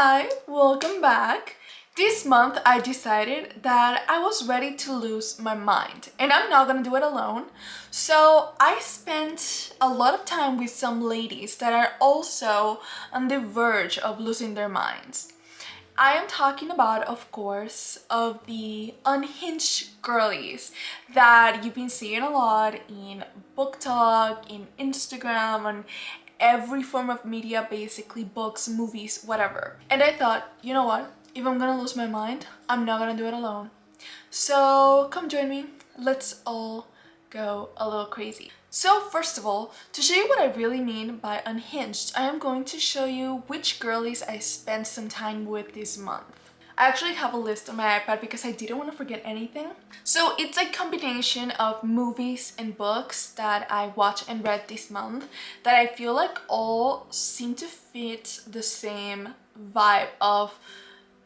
Hi, welcome back. This month I decided that I was ready to lose my mind and I'm not gonna do it alone. So I spent a lot of time with some ladies that are also on the verge of losing their minds. I am talking about, of course, of the unhinged girlies that you've been seeing a lot in book talk, in Instagram, on every form of media, basically books, movies, whatever. And I thought, you know what? If I'm gonna lose my mind, I'm not gonna do it alone. So come join me. Let's all go a little crazy. So first of all, to show you what I really mean by unhinged, I am going to show you which girlies I spent some time with this month. I actually have a list on my iPad because I didn't want to forget anything. So it's a combination of movies and books that I watched and read this month that I feel like all seem to fit the same vibe of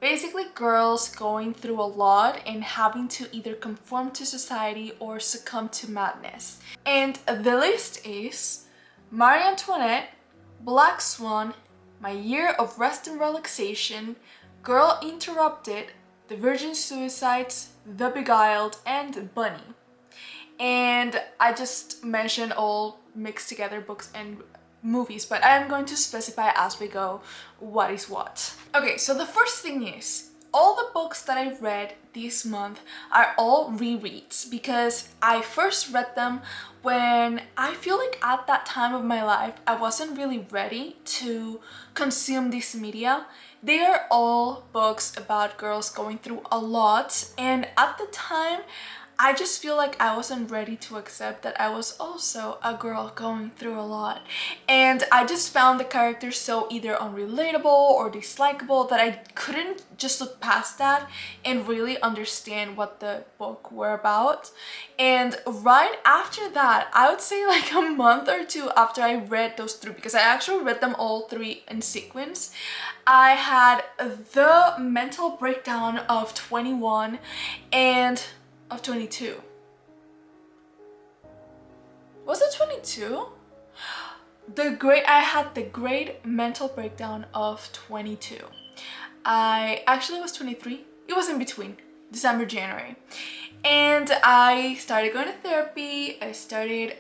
basically girls going through a lot and having to either conform to society or succumb to madness. And the list is Marie Antoinette, Black Swan, My Year of Rest and Relaxation, Girl Interrupted, The Virgin Suicides, The Beguiled, and Bunny. And I just mentioned all mixed together books and movies, but I am going to specify as we go what is what. Okay, so the first thing is, all the books that I read this month are all rereads because I first read them when I feel like at that time of my life I wasn't really ready to consume this media. They are all books about girls going through a lot, and at the time I just feel like I wasn't ready to accept that I was also a girl going through a lot. And I just found the characters so either unrelatable or dislikable that I couldn't just look past that and really understand what the book were about. And right after that, I would say like a month or two after I read those three, because I actually read them all three in sequence, I had the mental breakdown of 21 and of 22. Was it 22? I had the great mental breakdown of 22. I actually was 23. It was in between December, January. And I started going to therapy. I started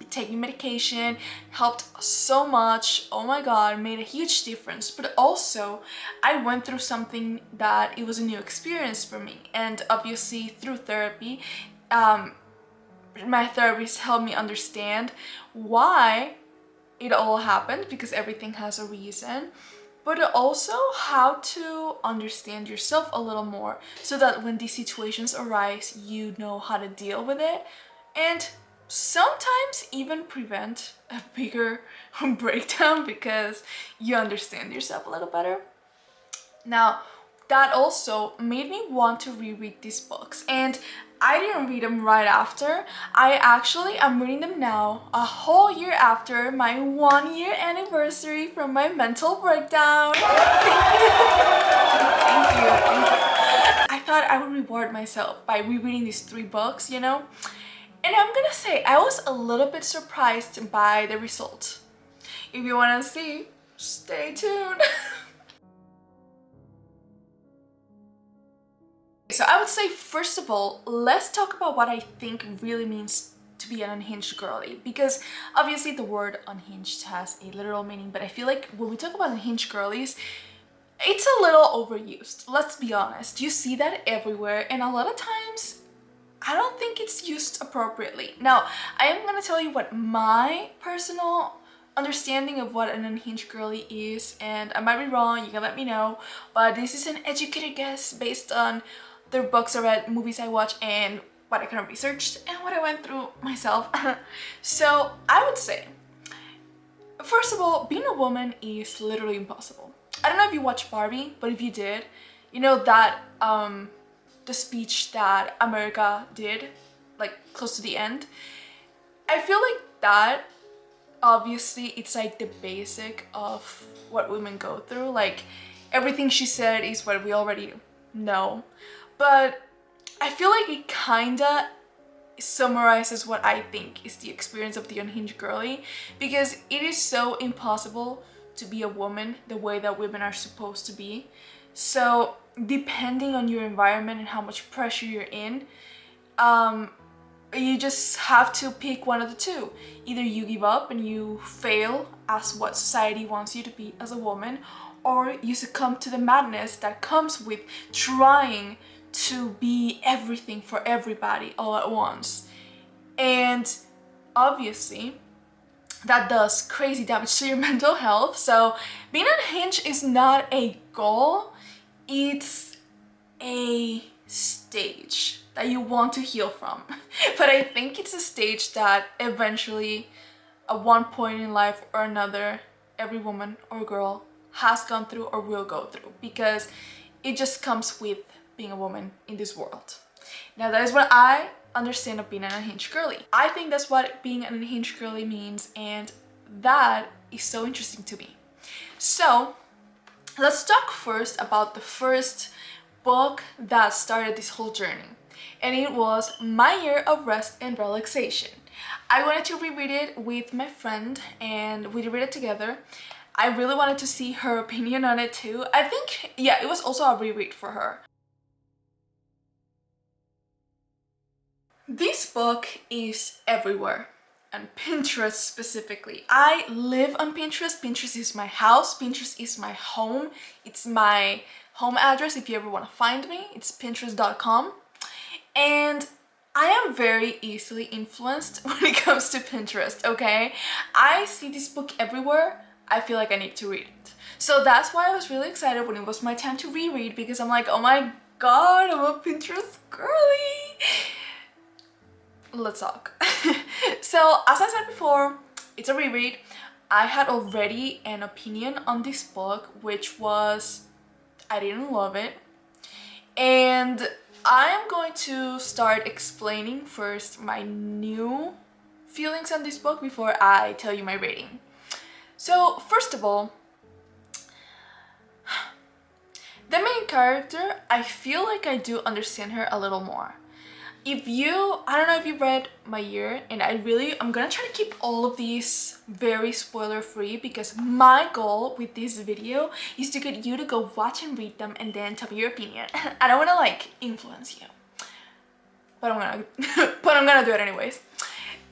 taking medication, helped so much. Oh my god, made a huge difference. But also I went through something that it was a new experience for me, and obviously through therapy my therapist helped me understand why it all happened, because everything has a reason, but also how to understand yourself a little more so that when these situations arise you know how to deal with it, and sometimes even prevent a bigger breakdown because you understand yourself a little better. Now, that also made me want to reread these books, and I didn't read them right after. I actually am reading them now, a whole year after my 1-year anniversary from my mental breakdown. Thank you. Thank you. Thank you. I thought I would reward myself by rereading these three books, you know? And I'm gonna say I was a little bit surprised by the result. If you wanna see, stay tuned. So I would say, first of all, let's talk about what I think really means to be an unhinged girly, because obviously the word unhinged has a literal meaning, but I feel like when we talk about unhinged girlies, it's a little overused. Let's be honest. You see that everywhere, and a lot of times I don't think it's used appropriately. Now, I am gonna tell you what my personal understanding of what an unhinged girly is, and I might be wrong, you can let me know, but this is an educated guess based on the books I read, movies I watched, and what I kind of researched and what I went through myself. So I would say, first of all, being a woman is literally impossible. I don't know if you watched Barbie, but if you did, you know that the speech that America did, like close to the end, I feel like that, obviously it's like the basic of what women go through. Like everything she said is what we already know, but I feel like it kinda summarizes what I think is the experience of the unhinged girly, because it is so impossible to be a woman the way that women are supposed to be. So depending on your environment and how much pressure you're in, you just have to pick one of the two. Either you give up and you fail as what society wants you to be as a woman, or you succumb to the madness that comes with trying to be everything for everybody all at once. And obviously, that does crazy damage to your mental health. So being unhinged is not a goal, it's a stage that you want to heal from. But I think it's a stage that eventually, at one point in life or another, every woman or girl has gone through or will go through, because it just comes with being a woman in this world. Now, that is what I understand of being an unhinged girly. I think that's what being an unhinged girly means, and that is so interesting to me. So let's talk first about the first book that started this whole journey, and it was My Year of Rest and Relaxation. I wanted to reread it with my friend and we read it together. I really wanted to see her opinion on it too. I think, yeah, it was also a reread for her. This book is everywhere, on Pinterest specifically. I live on Pinterest. Pinterest is my house. Pinterest is my home. It's my home address if you ever want to find me. It's pinterest.com. And I am very easily influenced when it comes to Pinterest, okay? I see this book everywhere. I feel like I need to read it. So that's why I was really excited when it was my time to reread, because I'm like, oh my god, I'm a Pinterest girly. Let's talk. So as I said before, it's a reread. I had already an opinion on this book, which was I didn't love it. And I am going to start explaining first my new feelings on this book before I tell you my rating. So first of all, the main character, I feel like I do understand her a little more. I don't know if you read My Year, and I'm gonna try to keep all of these very spoiler free, because my goal with this video is to get you to go watch and read them and then tell me your opinion. I don't want to like influence you, but I'm gonna do it anyways.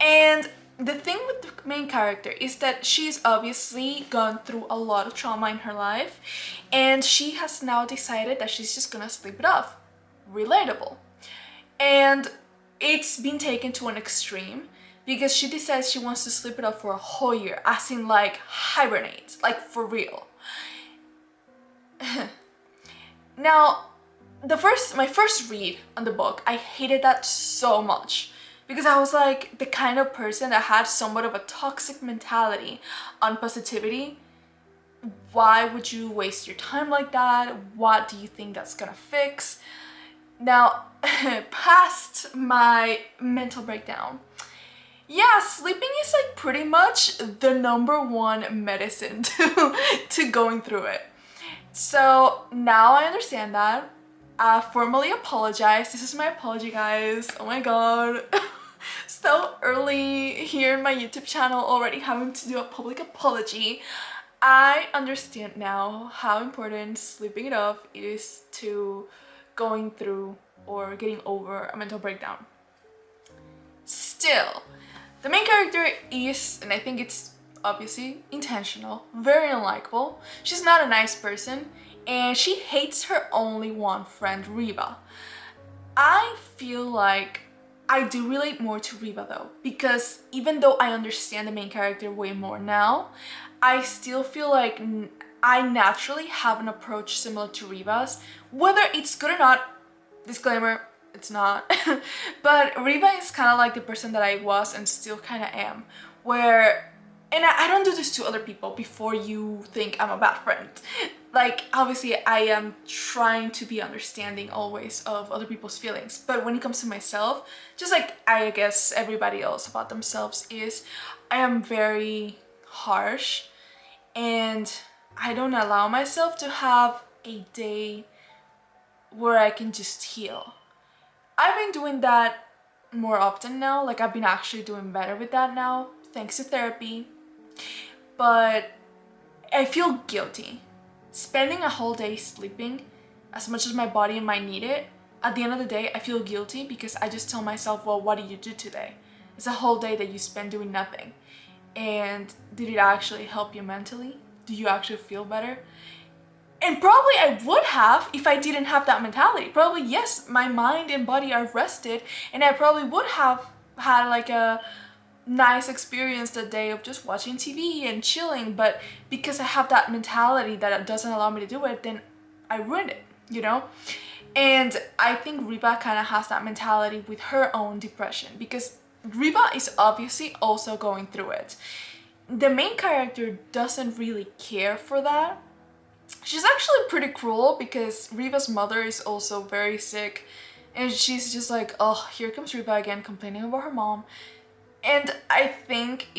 And the thing with the main character is that she's obviously gone through a lot of trauma in her life, and she has now decided that she's just gonna sleep it off. Relatable. And it's been taken to an extreme, because she decides she wants to sleep it off for a whole year, as in like hibernate, like for real. Now, my first read on the book, I hated that so much, because I was like the kind of person that had somewhat of a toxic mentality on positivity. Why would you waste your time like that? What do you think that's gonna fix? Now, past my mental breakdown, yeah, sleeping is like pretty much the #1 medicine to going through it. So now I understand that. I formally apologize. This is my apology, guys. Oh my god. So early here in my YouTube channel, already having to do a public apology. I understand now how important sleeping it off is to going through or getting over a mental breakdown. Still, the main character is, and I think it's obviously intentional, very unlikable. She's not a nice person, and she hates her only one friend, Reba. I feel like I do relate more to Reba though, because even though I understand the main character way more now, I still feel like I naturally have an approach similar to Reba's. Whether it's good or not, disclaimer, it's not. But Reba is kind of like the person that I was and still kind of am, where, and I don't do this to other people before you think I'm a bad friend. Like, obviously I am trying to be understanding always of other people's feelings, but when it comes to myself, just like I guess everybody else about themselves is, I am very harsh, and I don't allow myself to have a day where I can just heal. I've been doing that more often now, like I've been actually doing better with that now, thanks to therapy. But I feel guilty. Spending a whole day sleeping, as much as my body and mind need it, at the end of the day, I feel guilty because I just tell myself, well, what did you do today? It's a whole day that you spend doing nothing. And did it actually help you mentally? Do you actually feel better? And probably I would have if I didn't have that mentality. Probably, yes, my mind and body are rested, and I probably would have had like a nice experience that day of just watching TV and chilling, but because I have that mentality that it doesn't allow me to do it, then I ruined it, you know? And I think Reba kind of has that mentality with her own depression, because Reba is obviously also going through it. The main character doesn't really care for that. She's actually pretty cruel because Reba's mother is also very sick, and she's just like, oh, here comes Reba again complaining about her mom. And I think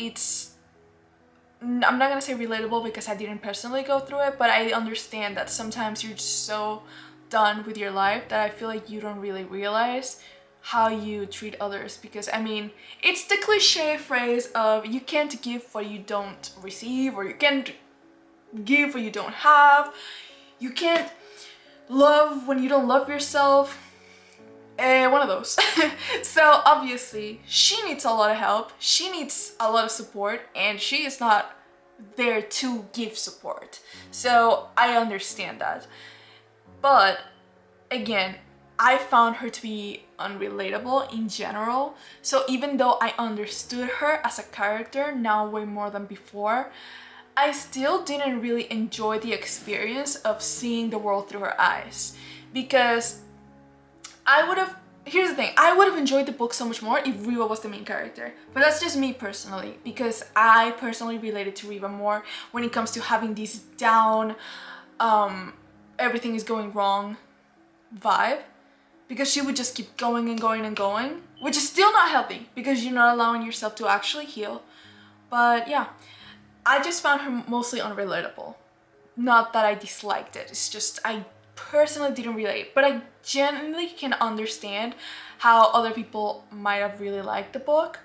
I'm not gonna say relatable because I didn't personally go through it, but I understand that sometimes you're just so done with your life that I feel like you don't really realize how you treat others. Because I mean, it's the cliche phrase of you can't give what you don't receive, or you can't give what you don't have, you can't love when you don't love yourself. One of those. So obviously she needs a lot of help, she needs a lot of support, and she is not there to give support. So I understand that. But again, I found her to be unrelatable in general. So even though I understood her as a character now way more than before, I still didn't really enjoy the experience of seeing the world through her eyes. Because here's the thing, I would have enjoyed the book so much more if Reba was the main character. But that's just me personally, because I personally related to Reba more when it comes to having this down, everything is going wrong vibe. Because she would just keep going and going and going, which is still not healthy because you're not allowing yourself to actually heal. But yeah, I just found her mostly unrelatable. Not that I disliked it, it's just I personally didn't relate, but I genuinely can understand how other people might have really liked the book.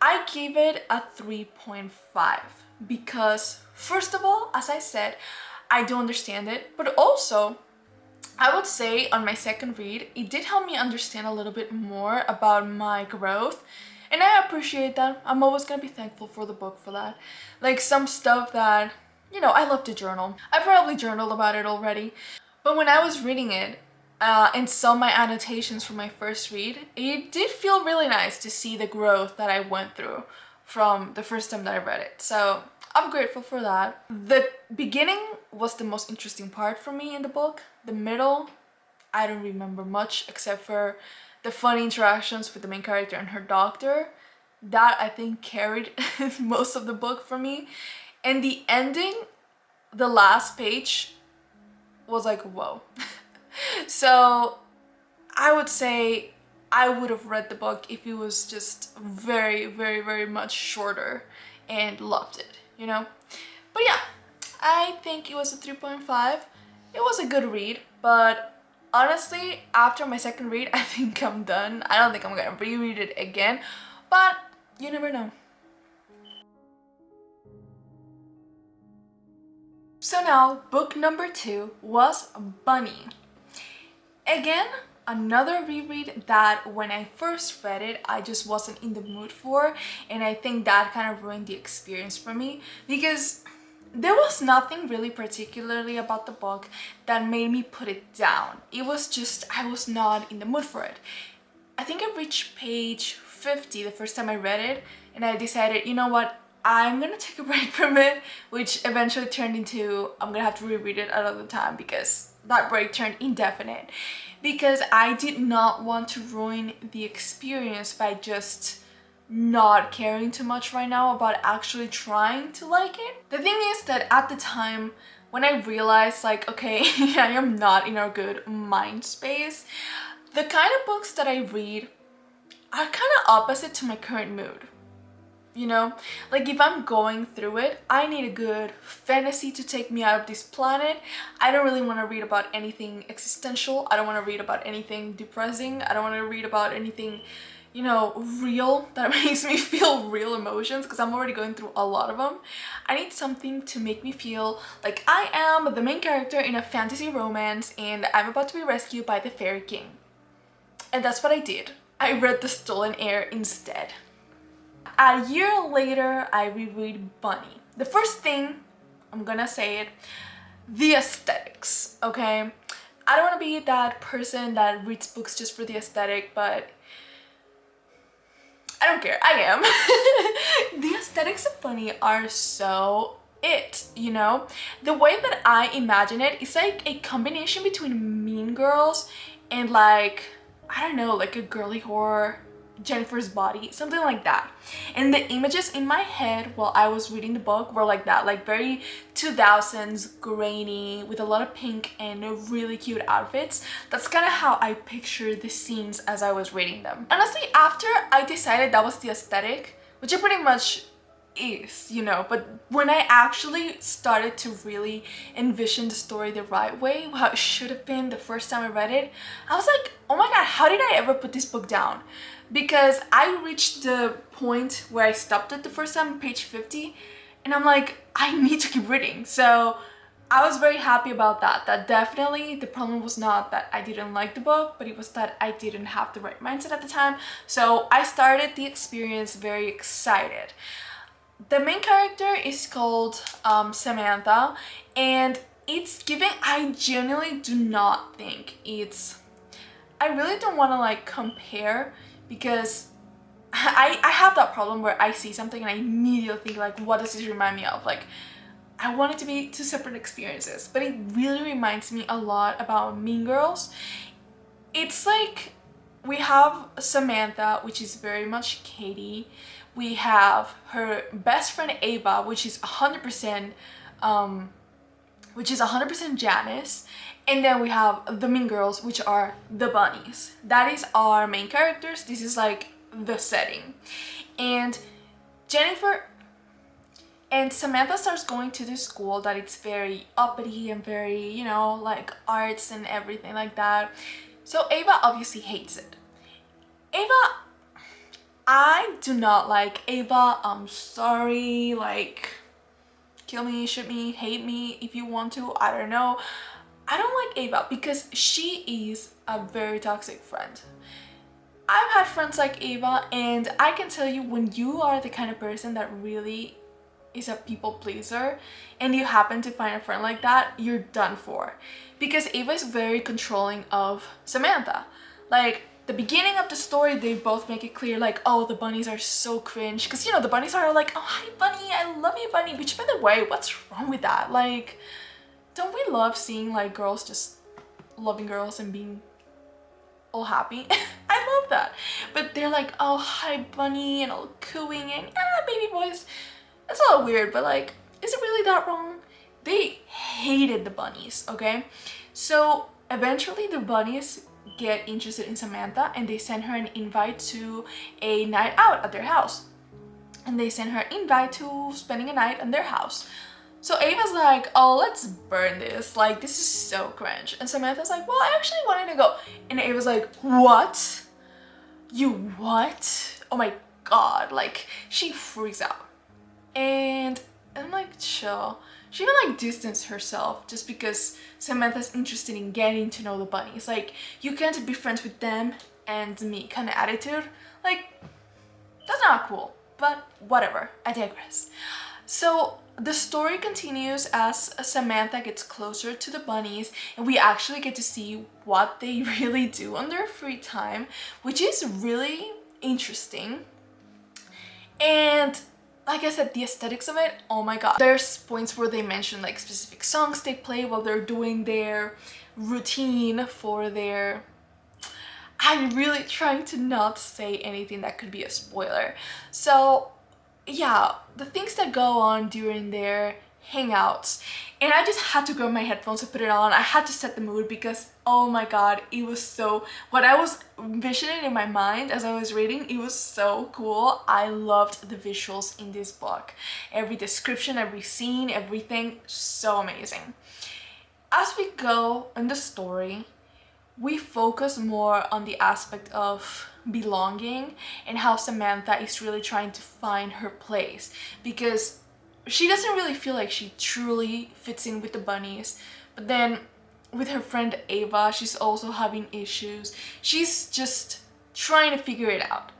I gave it a 3.5 because, first of all, as I said, I do understand it, but also I would say on my second read, it did help me understand a little bit more about my growth. And I appreciate that. I'm always gonna be thankful for the book for that. Like some stuff that, you know, I love to journal. I probably journaled about it already. But when I was reading it and saw my annotations from my first read, it did feel really nice to see the growth that I went through from the first time that I read it. So I'm grateful for that. The beginning was the most interesting part for me in the book. The middle, I don't remember much except for the funny interactions with the main character and her doctor. That I think carried most of the book for me. And the ending, the last page, was like, whoa. So I would say I would have read the book if it was just very, very, very much shorter and loved it, you know? But yeah, I think it was a 3.5. It was a good read, but honestly, after my second read, I think I'm done. I don't think I'm gonna reread it again, but you never know. So now, book number 2 was Bunny. Again, another reread that when I first read it, I just wasn't in the mood for, and I think that kind of ruined the experience for me because there was nothing really particularly about the book that made me put it down. It was just, I was not in the mood for it. I think I reached page 50 the first time I read it, and I decided, you know what, I'm gonna take a break from it, which eventually turned into I'm gonna have to reread it another time because that break turned indefinite. Because I did not want to ruin the experience by just not caring too much right now about actually trying to like it. The thing is that at the time when I realized like, okay, I am not in a good mind space, the kind of books that I read are kind of opposite to my current mood. You know, like if I'm going through it, I need a good fantasy to take me out of this planet. I don't really want to read about anything existential. I don't want to read about anything depressing. I don't want to read about anything, you know, real, that makes me feel real emotions, because I'm already going through a lot of them. I need something to make me feel like I am the main character in a fantasy romance and I'm about to be rescued by the fairy king. And that's what I did. I read The Stolen Heir instead. A year later, I reread Bunny. The first thing, I'm gonna say it, the aesthetics, okay? I don't want to be that person that reads books just for the aesthetic, but I don't care. I am. The aesthetics of Bunny are so it, you know? The way that I imagine it is like a combination between Mean Girls and like, I don't know, like a girly horror, Jennifer's Body, something like that. And the images in my head while I was reading the book were like that, like very 2000s grainy with a lot of pink and really cute outfits. That's kind of how I pictured the scenes as I was reading them. Honestly, after I decided that was the aesthetic, which it pretty much is, you know, but when I actually started to really envision the story the right way, how it should have been the first time I read it, I was like, oh my god, how did I ever put this book down? Because I reached the point where I stopped it the first time, page 50, and I'm like, I need to keep reading. So I was very happy about that. That definitely the problem was not that I didn't like the book, but it was that I didn't have the right mindset at the time. So I started the experience very excited. The main character is called Samantha, and it's giving, I genuinely do not think it's, I really don't want to like compare, because I have that problem where I see something and I immediately think like, what does this remind me of? Like, I want it to be two separate experiences, but it really reminds me a lot about Mean Girls. It's like we have Samantha, which is very much Katie. We have her best friend Ava, which is 100% Janice. And then we have the Mean Girls, which are the bunnies. That is our main characters. This is like the setting. And Jennifer and Samantha starts going to this school that it's very uppity and very, you know, like arts and everything like that. So Ava obviously hates it. Ava, I do not like Ava. I'm sorry, like, kill me, shoot me, hate me if you want to, I don't know. I don't like Ava because she is a very toxic friend. I've had friends like Ava, and I can tell you, when you are the kind of person that really is a people pleaser and you happen to find a friend like that, you're done for. Because Ava is very controlling of Samantha. Like, the beginning of the story, they both make it clear like, oh, the bunnies are so cringe, because you know, the bunnies are like, oh, hi bunny, I love you bunny, which by the way, what's wrong with that? Like, don't we love seeing like girls just loving girls and being all happy? I love that. But they're like, oh, hi bunny, and all cooing and baby boys. It's a little weird, but like, is it really that wrong? They hated the bunnies, okay? So eventually the bunnies get interested in Samantha and they send her an invite to a night out at their house. And they send her an invite to spending a night in their house. So Ava's like, oh, let's burn this. Like, this is so cringe. And Samantha's like, well, I actually wanted to go. And Ava's like, what? You what? Oh my god. Like, she freaks out. And I'm like, chill. She even like distanced herself just because Samantha's interested in getting to know the bunnies. Like, you can't be friends with them and me kind of attitude. Like, that's not cool. But whatever, I digress. So the story continues as Samantha gets closer to the bunnies, and we actually get to see what they really do on their free time, which is really interesting. And like I said, the aesthetics of it, oh my god. There's points where they mention like specific songs they play while they're doing their routine for their... I'm really trying to not say anything that could be a spoiler. So yeah, the things that go on during their hangouts, and I just had to grab my headphones and put it on. I had to set the mood because oh my god, it was so, what I was envisioning in my mind as I was reading, it was so cool. I loved the visuals in this book. Every description, every scene, everything, so amazing. As we go in the story, we focus more on the aspect of belonging, and how Samantha is really trying to find her place because she doesn't really feel like she truly fits in with the bunnies. But then with her friend Ava, she's also having issues. She's just trying to figure it out.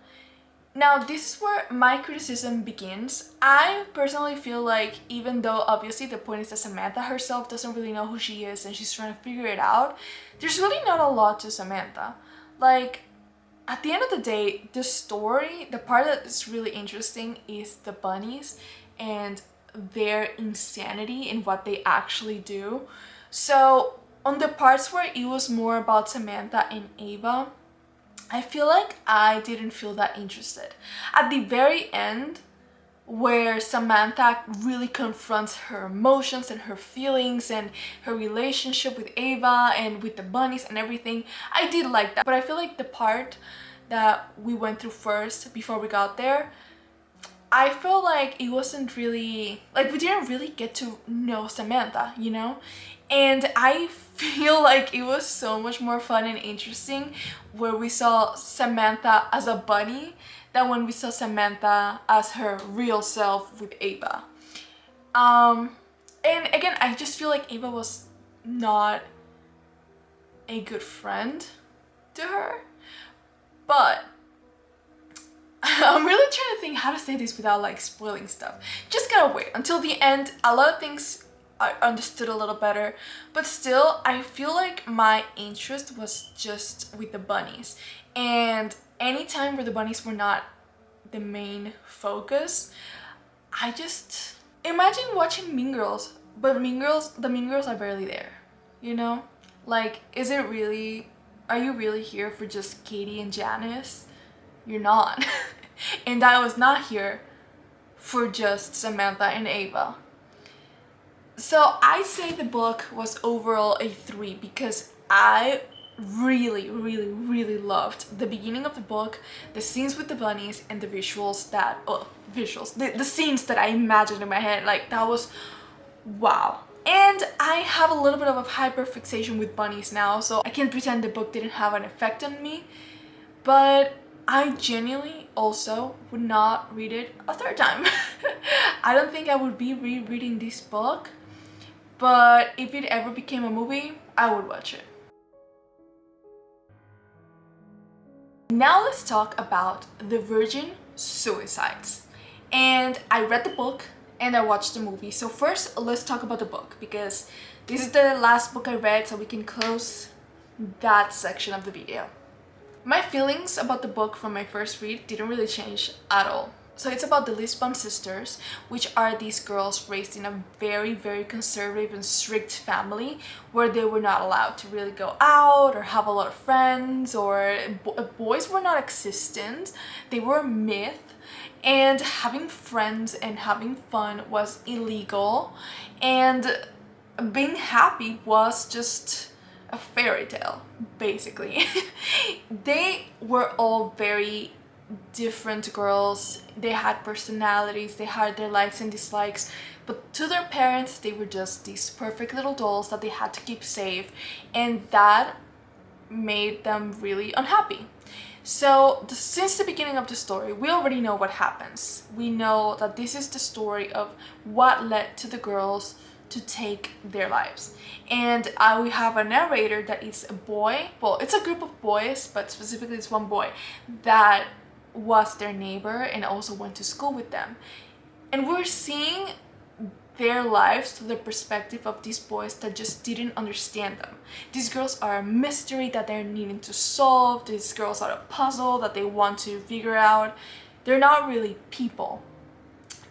Now, this is where my criticism begins. I personally feel like, even though obviously the point is that Samantha herself doesn't really know who she is and she's trying to figure it out, there's really not a lot to Samantha. Like, at the end of the day, the story, the part that is really interesting is the bunnies and their insanity and what they actually do. So, on the parts where it was more about Samantha and Ava, I feel like I didn't feel that interested. At the very end, where Samantha really confronts her emotions and her feelings and her relationship with Ava and with the bunnies and everything, I did like that. But I feel like the part that we went through first before we got there, I felt like it wasn't really, like we didn't really get to know Samantha, you know? And I feel like it was so much more fun and interesting where we saw Samantha as a bunny than when we saw Samantha as her real self with Ava. And again, I just feel like Ava was not a good friend to her. But I'm really trying to think how to say this without like spoiling stuff. Just gotta wait until the end. A lot of things I understood a little better, but still I feel like my interest was just with the bunnies, and anytime where the bunnies were not the main focus, I just imagine watching Mean Girls, but the Mean Girls are barely there, you know? Like, is it really, are you really here for just Katie and Janice? You're not. And I was not here for just Samantha and Ava. So I say the book was overall a 3 because I really loved the beginning of the book, the scenes with the bunnies, and the visuals that, the scenes that I imagined in my head. Like, that was wow. And I have a little bit of a hyperfixation with bunnies now, so I can't pretend the book didn't have an effect on me. But I genuinely also would not read it a 3rd time. I don't think I would be rereading this book, but if it ever became a movie, I would watch it. Now let's talk about the Virgin Suicides. And I read the book and I watched the movie. So first, let's talk about the book because this is the last book I read, so we can close that section of the video. My feelings about the book from my first read didn't really change at all. So it's about the Lisbon sisters, which are these girls raised in a very conservative and strict family where they were not allowed to really go out or have a lot of friends, or boys were not existent. They were a myth, and having friends and having fun was illegal, and being happy was just a fairy tale, basically. They were all very different girls. They had personalities, they had their likes and dislikes, but to their parents they were just these perfect little dolls that they had to keep safe, and that made them really unhappy. So since the beginning of the story, we already know what happens. We know that this is the story of what led to the girls to take their lives. And we have a narrator that is a boy. Well, it's a group of boys, but specifically it's one boy that was their neighbor and also went to school with them. And we're seeing their lives through the perspective of these boys that just didn't understand them. These girls are a mystery that they're needing to solve. These girls are a puzzle that they want to figure out. They're not really people.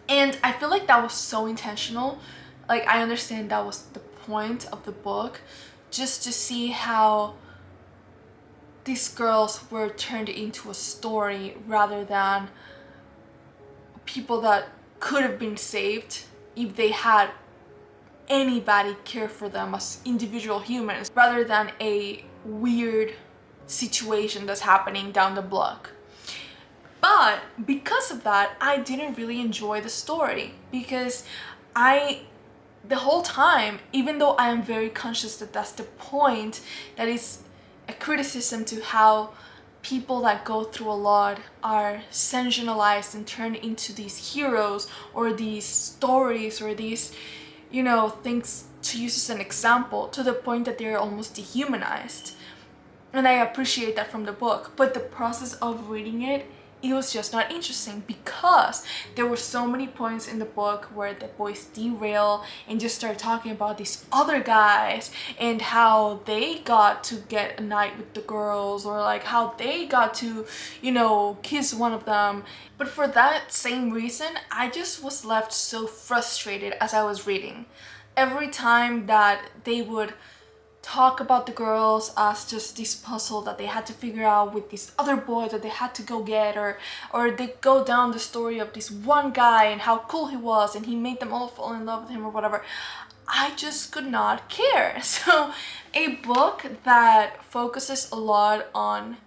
And I feel like that was so intentional. Like, I understand that was the point of the book, just to see how these girls were turned into a story rather than people that could have been saved if they had anybody care for them as individual humans, rather than a weird situation that's happening down the block. But because of that, I didn't really enjoy the story, because the whole time, even though I am very conscious that that's the point, that is a criticism to how people that go through a lot are sensationalized and turned into these heroes or these stories or these, you know, things to use as an example, to the point that they're almost dehumanized. And I appreciate that from the book, but the process of reading it, it was just not interesting because there were so many points in the book where the boys derail and just start talking about these other guys and how they got to get a night with the girls, or like how they got to, you know, kiss one of them. But for that same reason, I just was left so frustrated as I was reading. Every time that they would talk about the girls as just this puzzle that they had to figure out with this other boy that they had to go get, or they go down the story of this one guy and how cool he was and he made them all fall in love with him or whatever, I just could not care. So a book that focuses a lot on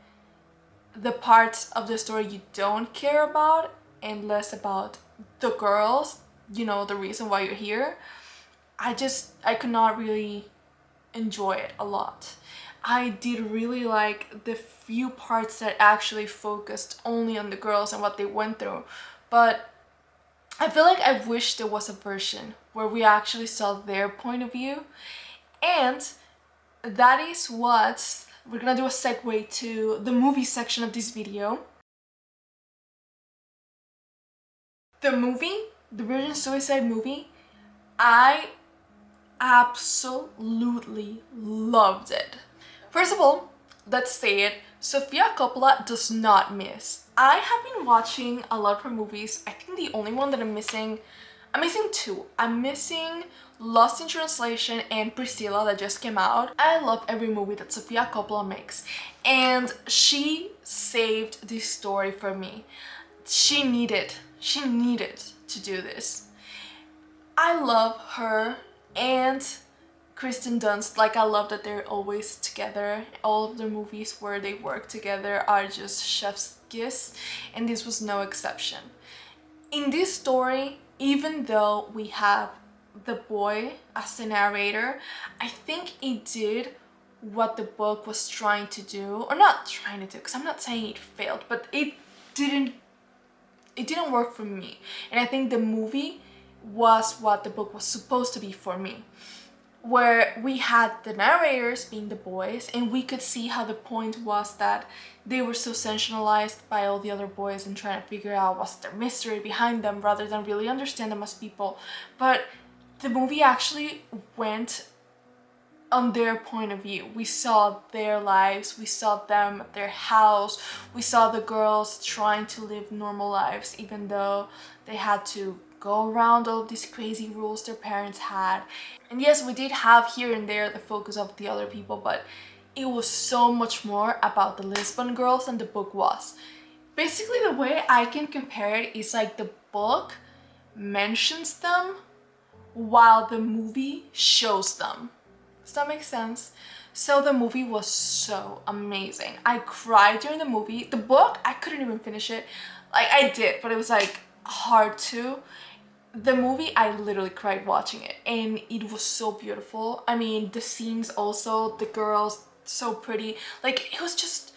the parts of the story you don't care about and less about the girls, you know, the reason why you're here, I could not really enjoy it a lot. I did really like the few parts that actually focused only on the girls and what they went through, but I feel like I wish there was a version where we actually saw their point of view. And that is what we're gonna do, a segue to the movie section of this video. The movie, the Virgin Suicide movie, I absolutely loved it. First of all, let's say it, Sofia Coppola does not miss. I have been watching a lot of her movies. I think the only one that I'm missing two. I'm missing Lost in Translation and Priscilla that just came out. I love every movie that Sofia Coppola makes, and she saved this story for me. She needed to do this. I love her and Kristen Dunst. Like, I love that they're always together. All of the movies where they work together are just chef's kiss, and this was no exception. In this story, even though we have the boy as the narrator, I think it did what the book was trying to do, or not trying to do, because I'm not saying it failed, but it didn't work for me. And I think the movie was what the book was supposed to be for me, where we had the narrators being the boys, and we could see how the point was that they were so sensationalized by all the other boys and trying to figure out what's the mystery behind them rather than really understand them as people. But the movie actually went on their point of view. We saw their lives, we saw them at their house, we saw the girls trying to live normal lives even though they had to go around all of these crazy rules their parents had. And yes, we did have here and there the focus of the other people, but it was so much more about the Lisbon girls than the book was. Basically, the way I can compare it is like the book mentions them while the movie shows them. Does that make sense? So the movie was so amazing. I cried during the movie. The book, I couldn't even finish it. Like, I did, but it was like hard to. The movie, I literally cried watching it, and it was so beautiful. I mean, the scenes also, the girls, so pretty. Like, it was just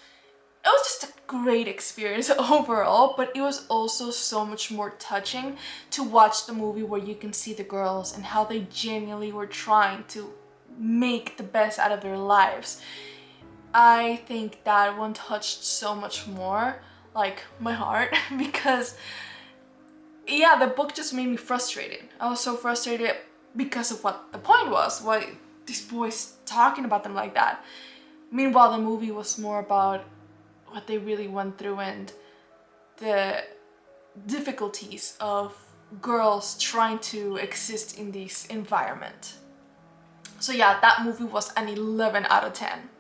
a great experience overall, but it was also so much more touching to watch the movie where you can see the girls and how they genuinely were trying to make the best out of their lives. I think that one touched so much more, like, my heart, because yeah, the book just made me frustrated. I was so frustrated because of what the point was, why these boys talking about them like that. Meanwhile, the movie was more about what they really went through and the difficulties of girls trying to exist in this environment. So yeah, that movie was an 11 out of 10.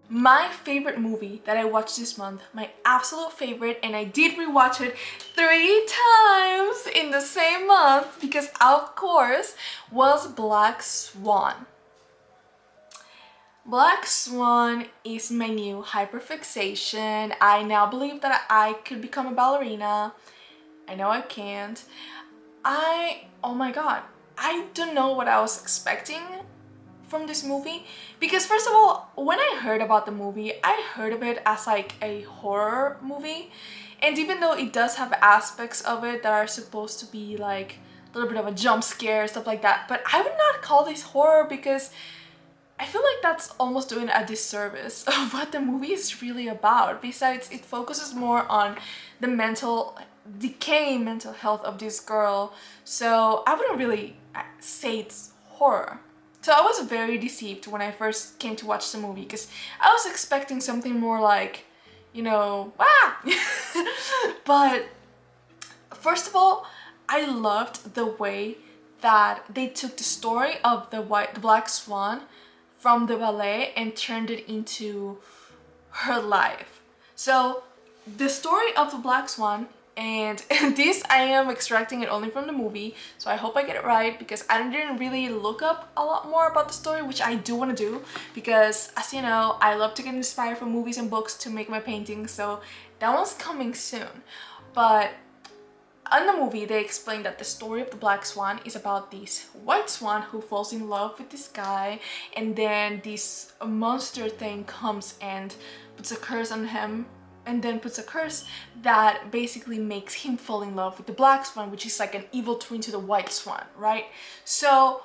My favorite movie that I watched this month, my absolute favorite, and I did rewatch it 3 times in the same month because, of course, was Black Swan. Black Swan is my new hyperfixation. I now believe that I could become a ballerina. I know I can't. Oh my god, I don't know what I was expecting from this movie, because first of all, when I heard about the movie, I heard of it as like a horror movie, and even though it does have aspects of it that are supposed to be like a little bit of a jump scare, stuff like that, but I would not call this horror because I feel like that's almost doing a disservice of what the movie is really about. Besides, it focuses more on the decaying mental health of this girl, so I wouldn't really say it's horror. So I was very deceived when I first came to watch the movie because I was expecting something more like, you know, but first of all, I loved the way that they took the story of the black swan from the ballet and turned it into her life. So the story of the black swan, and this I am extracting it only from the movie, so I hope I get it right because I didn't really look up a lot more about the story, which I do want to do because, as you know, I love to get inspired from movies and books to make my paintings, so that one's coming soon. But in the movie, they explain that the story of the black swan is about this white swan who falls in love with this guy, and then this monster thing comes and puts a curse on him, and then puts a curse that basically makes him fall in love with the black swan, which is like an evil twin to the white swan, right? So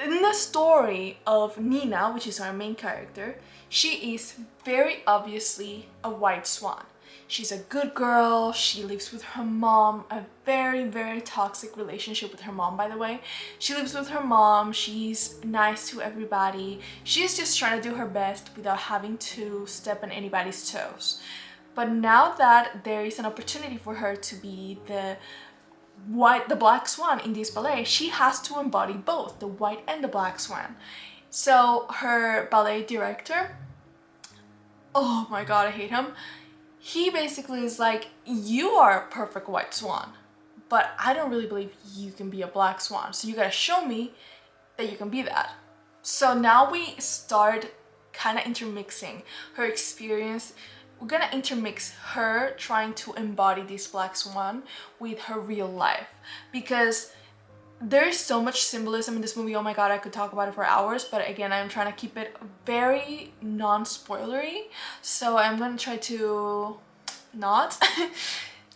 in the story of Nina, which is our main character, she is very obviously a white swan. She's a good girl, she lives with her mom, a very, very toxic relationship with her mom, by the way. She lives with her mom, she's nice to everybody, she's just trying to do her best without having to step on anybody's toes. But now that there is an opportunity for her to be the black swan in this ballet, she has to embody both the white and the black swan. So her ballet director, oh my god, I hate him. He basically is like, you are a perfect white swan, but I don't really believe you can be a black swan, so you gotta show me that you can be that. So now we start kind of intermixing her experience. We're gonna intermix her trying to embody this black swan with her real life, because there is so much symbolism in this movie. Oh my god, I could talk about it for hours, but again, I'm trying to keep it very non-spoilery, so I'm gonna try to not.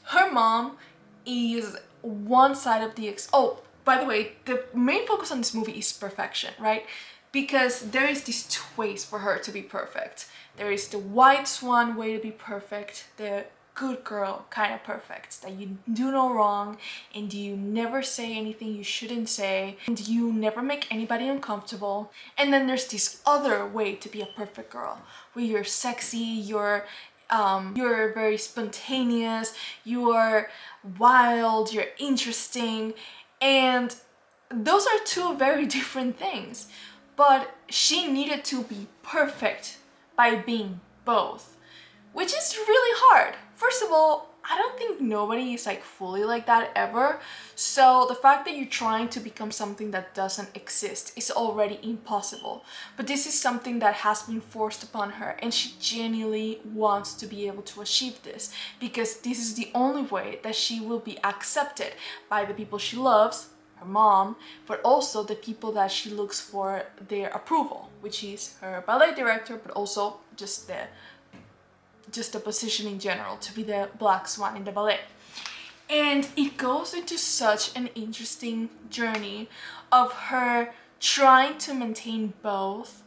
Her mom is one side of the oh, by the way, the main focus on this movie is perfection, right? Because there is this two ways for her to be perfect. There is the white swan way to be perfect, the good girl kind of perfect, that you do no wrong and you never say anything you shouldn't say and you never make anybody uncomfortable. And then there's this other way to be a perfect girl, where you're sexy, you're very spontaneous, you're wild, you're interesting, and those are two very different things. But she needed to be perfect by being both, which is really hard. First of all, I don't think nobody is like fully like that ever. So the fact that you're trying to become something that doesn't exist is already impossible. But this is something that has been forced upon her, and she genuinely wants to be able to achieve this, because this is the only way that she will be accepted by the people she loves, her mom, but also the people that she looks for their approval, which is her ballet director, but also just the position in general, to be the black swan in the ballet. And it goes into such an interesting journey of her trying to maintain both,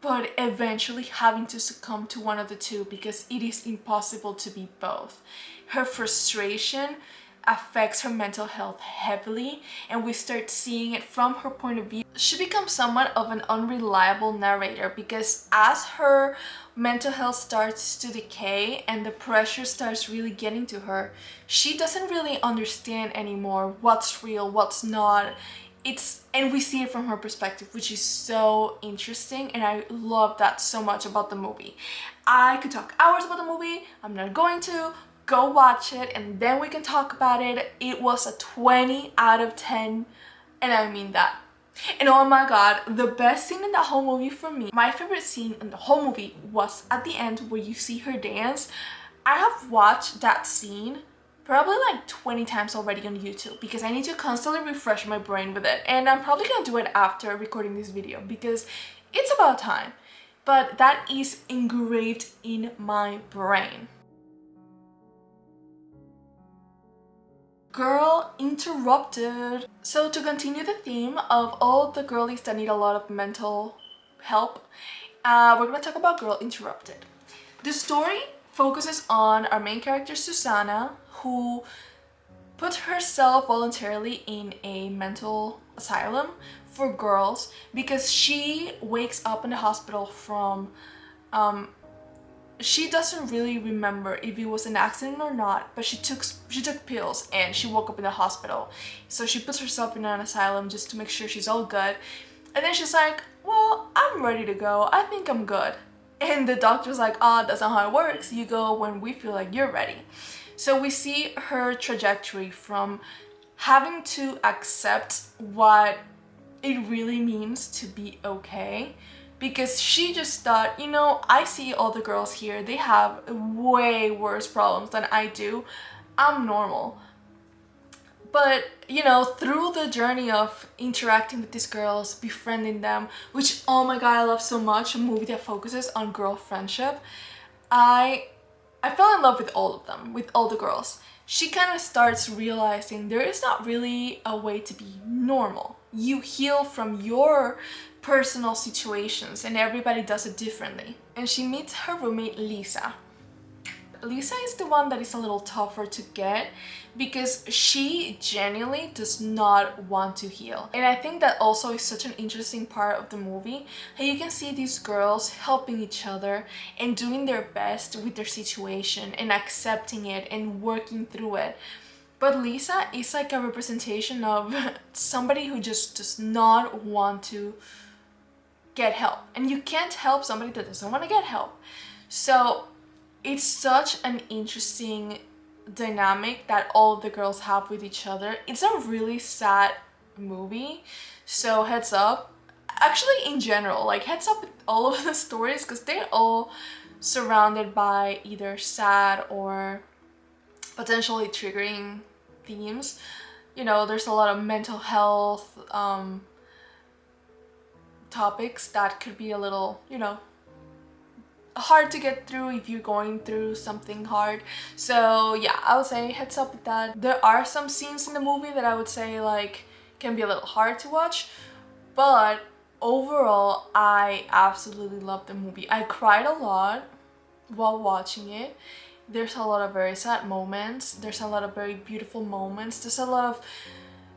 but eventually having to succumb to one of the two because it is impossible to be both. Her frustration affects her mental health heavily, and we start seeing it from her point of view. She becomes somewhat of an unreliable narrator, because as her mental health starts to decay and the pressure starts really getting to her, she doesn't really understand anymore what's real, what's not. And we see it from her perspective, which is so interesting, and I love that so much about the movie. I could talk hours about the movie, I'm not going to. Go watch it and then we can talk about it. It was a 20 out of 10, and I mean that. And oh my god, the best scene in the whole movie for me, my favorite scene in the whole movie, was at the end where you see her dance. I have watched that scene probably like 20 times already on YouTube because I need to constantly refresh my brain with it, and I'm probably gonna do it after recording this video because it's about time. But that is engraved in my brain. Girl Interrupted. So to continue the theme of all the girlies that need a lot of mental help, we're gonna talk about Girl Interrupted. The story focuses on our main character Susanna, who put herself voluntarily in a mental asylum for girls because she wakes up in the hospital from she doesn't really remember if it was an accident or not, but she took pills and she woke up in the hospital. So she puts herself in an asylum just to make sure she's all good. And then she's like, well, I'm ready to go. I think I'm good. And the doctor's like, oh, that's not how it works. You go when we feel like you're ready. So we see her trajectory from having to accept what it really means to be okay, because she just thought, you know, I see all the girls here, they have way worse problems than I do. I'm normal. But, you know, through the journey of interacting with these girls, befriending them, which, oh my god, I love so much, a movie that focuses on girl friendship, I fell in love with all of them, with all the girls. She kind of starts realizing there is not really a way to be normal. You heal from your personal situations and everybody does it differently. And she meets her roommate Lisa. Lisa is the one that is a little tougher to get because she genuinely does not want to heal. And I think that also is such an interesting part of the movie, how you can see these girls helping each other and doing their best with their situation and accepting it and working through it. But Lisa is like a representation of somebody who just does not want to get help. And you can't help somebody that doesn't want to get help. So it's such an interesting dynamic that all of the girls have with each other. It's a really sad movie, so heads up. Actually, in general, like heads up with all of the stories because they're all surrounded by either sad or potentially triggering themes. You know, there's a lot of mental health topics that could be a little, you know, hard to get through if you're going through something hard. So yeah, I would say heads up with that. There are some scenes in the movie that I would say like can be a little hard to watch, but overall I absolutely love the movie. I cried a lot while watching it. There's a lot of very sad moments, there's a lot of very beautiful moments, there's a lot of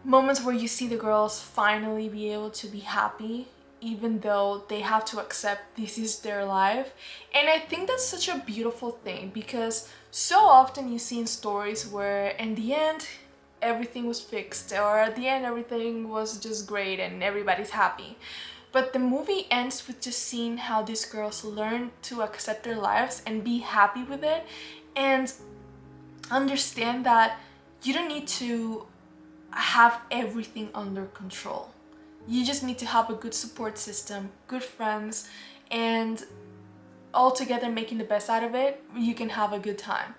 moments where you see the girls finally be able to be happy even though they have to accept this is their life. And I think that's such a beautiful thing because so often you see in stories where in the end everything was fixed, or at the end everything was just great and everybody's happy. But the movie ends with just seeing how these girls learn to accept their lives and be happy with it and understand that you don't need to have everything under control. You just need to have a good support system, good friends, and all together making the best out of it, you can have a good time.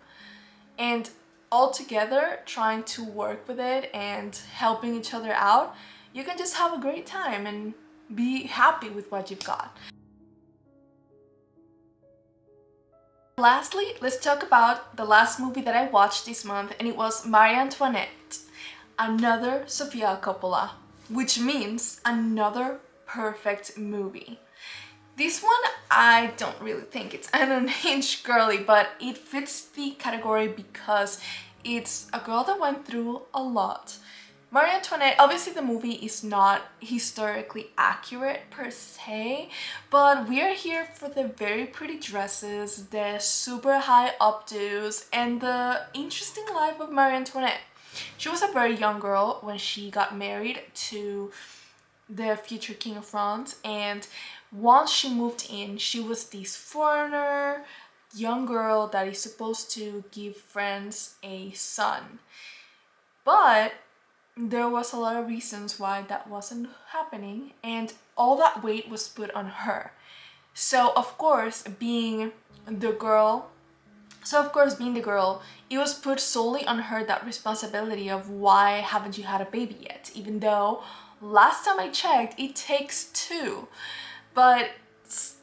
And all together trying to work with it and helping each other out, you can just have a great time and be happy with what you've got. Lastly, let's talk about the last movie that I watched this month, and it was Marie Antoinette, another Sofia Coppola, which means another perfect movie. This one, I don't really think it's an unhinged girly, but it fits the category because it's a girl that went through a lot. Marie Antoinette, obviously the movie is not historically accurate per se, but we are here for the very pretty dresses, the super high updos, and the interesting life of Marie Antoinette. She was a very young girl when she got married to the future king of France, and once she moved in, she was this foreigner, young girl that is supposed to give France a son. But there was a lot of reasons why that wasn't happening, and all that weight was put on her. So of course, being the girl So of course, being the girl, it was put solely on her, that responsibility of why haven't you had a baby yet? Even though last time I checked, it takes two. But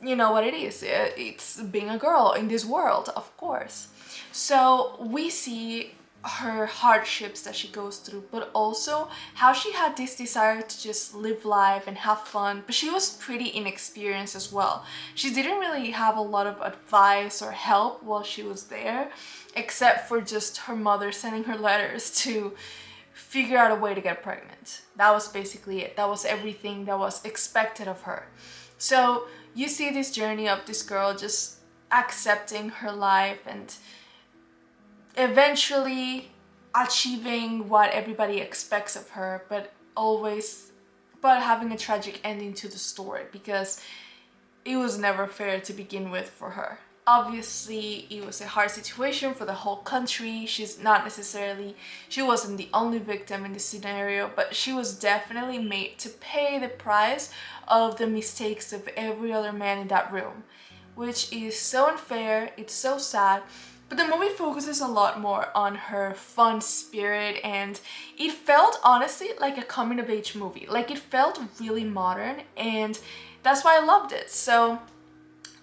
you know what it is, it's being a girl in this world, of course. So we see her hardships that she goes through, but also how she had this desire to just live life and have fun, but she was pretty inexperienced as well. She didn't really have a lot of advice or help while she was there, except for just her mother sending her letters to figure out a way to get pregnant. That was basically it. That was everything that was expected of her. So you see this journey of this girl just accepting her life and eventually achieving what everybody expects of her, but having a tragic ending to the story, because it was never fair to begin with for her. Obviously, it was a hard situation for the whole country. She wasn't the only victim in this scenario, but she was definitely made to pay the price of the mistakes of every other man in that room, which is so unfair. It's so sad. But the movie focuses a lot more on her fun spirit, and it felt honestly like a coming of age movie. Like, it felt really modern, and that's why I loved it. So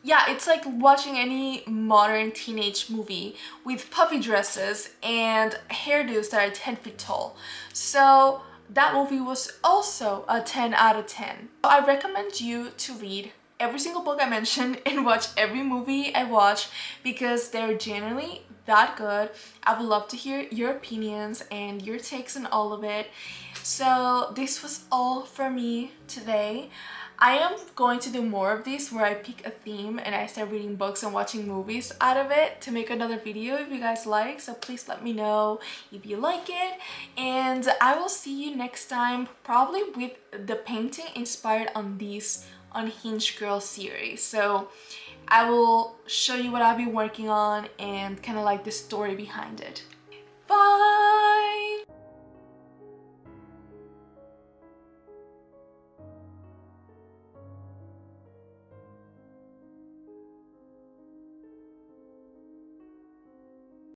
yeah, it's like watching any modern teenage movie with puffy dresses and hairdos that are 10 feet tall. So that movie was also a 10 out of 10. I recommend you to read every single book I mentioned and watch every movie I watch, because they're genuinely that good. I would love to hear your opinions and your takes on all of it. So this was all for me today. I am going to do more of these where I pick a theme and I start reading books and watching movies out of it to make another video if you guys like. So please let me know if you like it. And I will see you next time, probably with the painting inspired on these Unhinged Girl series. So I will show you what I've been working on and kind of like the story behind it. Bye!